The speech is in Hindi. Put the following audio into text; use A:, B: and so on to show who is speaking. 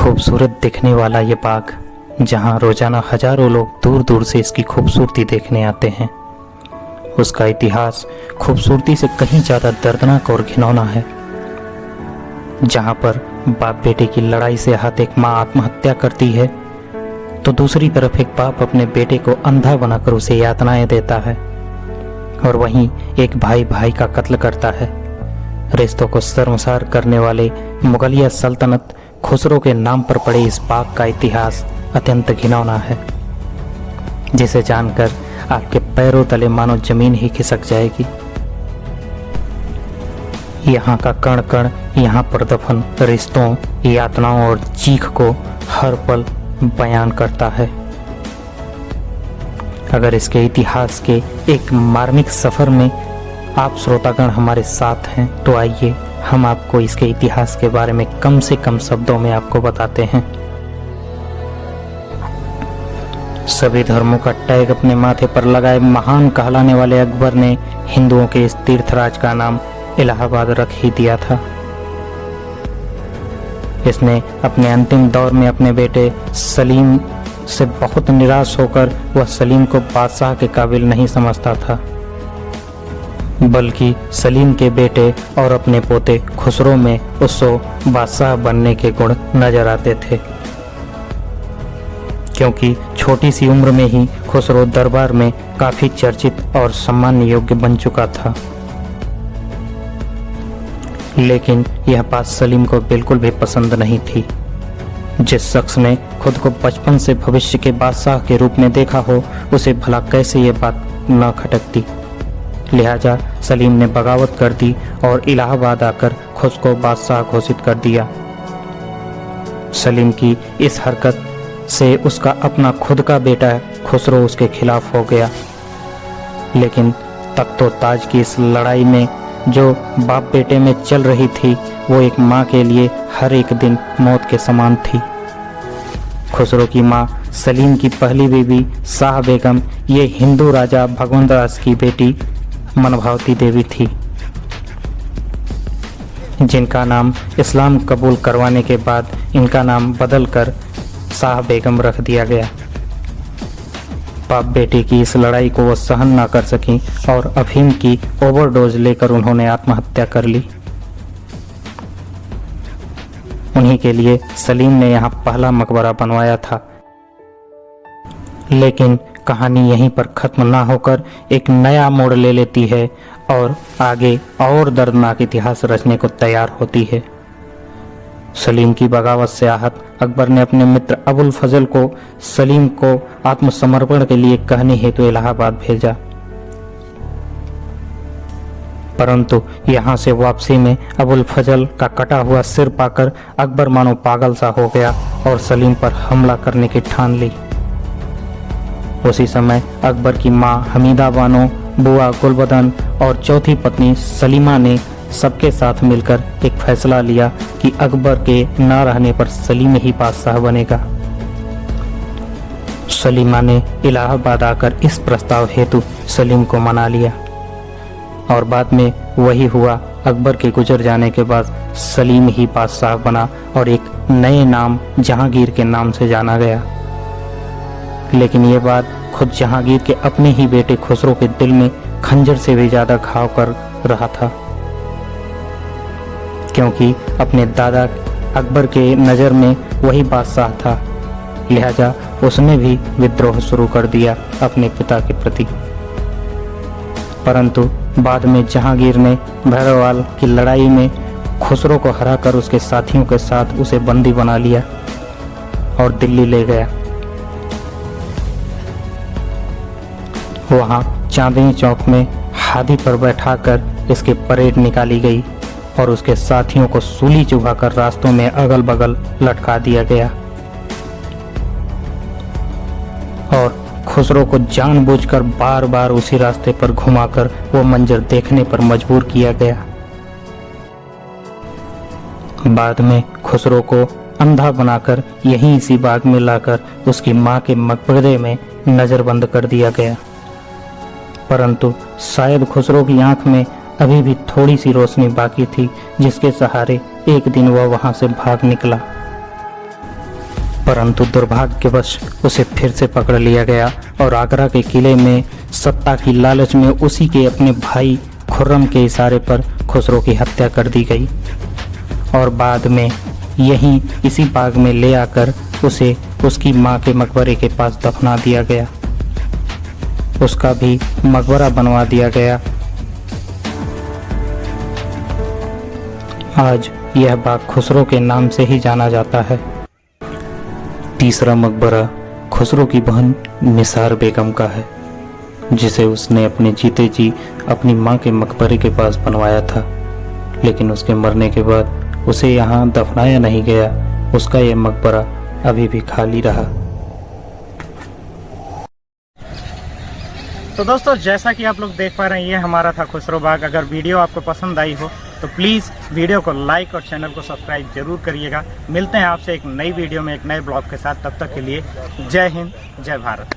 A: खूबसूरत दिखने वाला ये बाग, जहाँ रोजाना हजारों लोग दूर दूर से इसकी खूबसूरती देखने आते हैं, उसका इतिहास खूबसूरती से कहीं ज़्यादा दर्दनाक और घिनौना है। जहाँ पर बाप बेटे की लड़ाई से आहत एक माँ आत्महत्या करती है, तो दूसरी तरफ एक बाप अपने बेटे को अंधा बनाकर उसे यातनाएं देता है, और वहीं एक भाई भाई का कत्ल करता है। रिश्तों को शर्मसार करने वाले मुगलिया सल्तनत खुसरो के नाम पर पड़े इस बाग का इतिहास अत्यंत घिनौना है, जिसे जानकर आपके पैरों तले मानो जमीन ही खिसक जाएगी। यहाँ का कण कण यहाँ पर दफन रिश्तों, यातनाओं और चीख को हर पल बयान करता है। अगर इसके इतिहास के एक मार्मिक सफर में आप श्रोतागण हमारे साथ हैं, तो आइए हम आपको इसके इतिहास के बारे में कम से कम शब्दों में आपको बताते हैं। सभी धर्मों का टैग अपने माथे पर लगाए महान कहलाने वाले अकबर ने हिंदुओं के इस तीर्थराज का नाम इलाहाबाद रख ही दिया था। इसने अपने अंतिम दौर में अपने बेटे सलीम से बहुत निराश होकर वह सलीम को बादशाह के काबिल नहीं समझता था, बल्कि सलीम के बेटे और अपने पोते खुसरो में उसको बादशाह बनने के गुण नजर आते थे, क्योंकि छोटी सी उम्र में ही खुसरो दरबार में काफी चर्चित और सम्मान योग्य बन चुका था। लेकिन यह बात सलीम को बिल्कुल भी पसंद नहीं थी। जिस शख्स ने खुद को बचपन से भविष्य के बादशाह के रूप में देखा हो, उसे भला कैसे ये बात न खटकती। लिहाजा सलीम ने बगावत कर दी और इलाहाबाद आकर खुद को बादशाह घोषित कर दिया। सलीम की इस हरकत से उसका अपना खुद का बेटा खुसरो उसके खिलाफ हो गया। लेकिन तख्तो ताज की इस लड़ाई में जो बाप बेटे में चल रही थी, वो एक माँ के लिए हर एक दिन मौत के समान थी। खुसरो की माँ सलीम की पहली बीवी शाह बेगम ये हिंदू राजा भगवंतराज की बेटी मनभावती देवी थी, जिनका नाम इस्लाम कबूल करवाने के बाद इनका नाम बदलकर शाह बेगम रख दिया गया। बाप बेटे की इस लड़ाई को वो सहन ना कर सकी और अफीम की ओवरडोज लेकर उन्होंने आत्महत्या कर ली। उन्हीं के लिए सलीम ने यहाँ पहला मकबरा बनवाया था। लेकिन कहानी यहीं पर खत्म ना होकर एक नया मोड़ ले लेती है और आगे और दर्दनाक इतिहास रचने को तैयार होती है। सलीम की बगावत से आहत अकबर ने अपने मित्र अबुल फजल को सलीम को आत्मसमर्पण के लिए कहने हेतु इलाहाबाद भेजा, परंतु यहाँ से वापसी में अबुल फजल का कटा हुआ सिर पाकर अकबर मानो पागल सा हो गया और सलीम पर हमला करने की ठान ली। उसी समय अकबर की माँ हमीदा बानो, बुआ गुलबदन और चौथी पत्नी सलीमा ने सबके साथ मिलकर एक फैसला लिया कि अकबर के न रहने पर सलीम ही बादशाह बनेगा। सलीमा ने इलाहाबाद आकर इस प्रस्ताव हेतु सलीम को मना लिया और बाद में वही हुआ। अकबर के गुजर जाने के बाद सलीम ही बादशाह बना और एक नए नाम जहांगीर के नाम से जाना गया। लेकिन ये बात खुद जहांगीर के अपने ही बेटे खुसरो के दिल में खंजर से भी ज्यादा घाव कर रहा था, क्योंकि अपने दादा अकबर के नज़र में वही बादशाह था। लिहाजा उसने भी विद्रोह शुरू कर दिया अपने पिता के प्रति। परंतु बाद में जहांगीर ने भैरवाल की लड़ाई में खुसरो को हराकर उसके साथियों के साथ उसे बंदी बना लिया और दिल्ली ले गया। वहाँ चांदनी चौक में हाथी पर बैठाकर इसकी परेड निकाली गई और उसके साथियों को सूली चुभाकर रास्तों में अगल बगल लटका दिया गया और खुसरो को जानबूझकर बार बार उसी रास्ते पर घुमाकर वो मंजर देखने पर मजबूर किया गया। बाद में खुसरो को अंधा बनाकर यहीं इसी बाग में लाकर उसकी माँ के मकबरे में नजरबंद कर दिया गया। परंतु शायद खुसरो की आंख में अभी भी थोड़ी सी रोशनी बाकी थी, जिसके सहारे एक दिन वह वहां से भाग निकला। परंतु दुर्भाग्यवश उसे फिर से पकड़ लिया गया और आगरा के किले में सत्ता की लालच में उसी के अपने भाई खुर्रम के इशारे पर खुसरो की हत्या कर दी गई और बाद में यहीं इसी बाग में ले आकर उसे उसकी मां के मकबरे के पास दफना दिया गया। उसका भी मकबरा बनवा दिया गया। आज यह बाग खुसरो के नाम से ही जाना जाता है। तीसरा मकबरा खुसरो की बहन निसार बेगम का है, जिसे उसने अपने जीते जी अपनी मां के मकबरे के पास बनवाया था, लेकिन उसके मरने के बाद उसे यहाँ दफनाया नहीं गया। उसका यह मकबरा अभी भी खाली रहा।
B: तो दोस्तों, जैसा कि आप लोग देख पा रहे हैं, ये हमारा था खुसरो बाग। अगर वीडियो आपको पसंद आई हो तो प्लीज़ वीडियो को लाइक और चैनल को सब्सक्राइब जरूर करिएगा। मिलते हैं आपसे एक नई वीडियो में एक नए ब्लॉग के साथ। तब तक के लिए जय हिंद, जय भारत।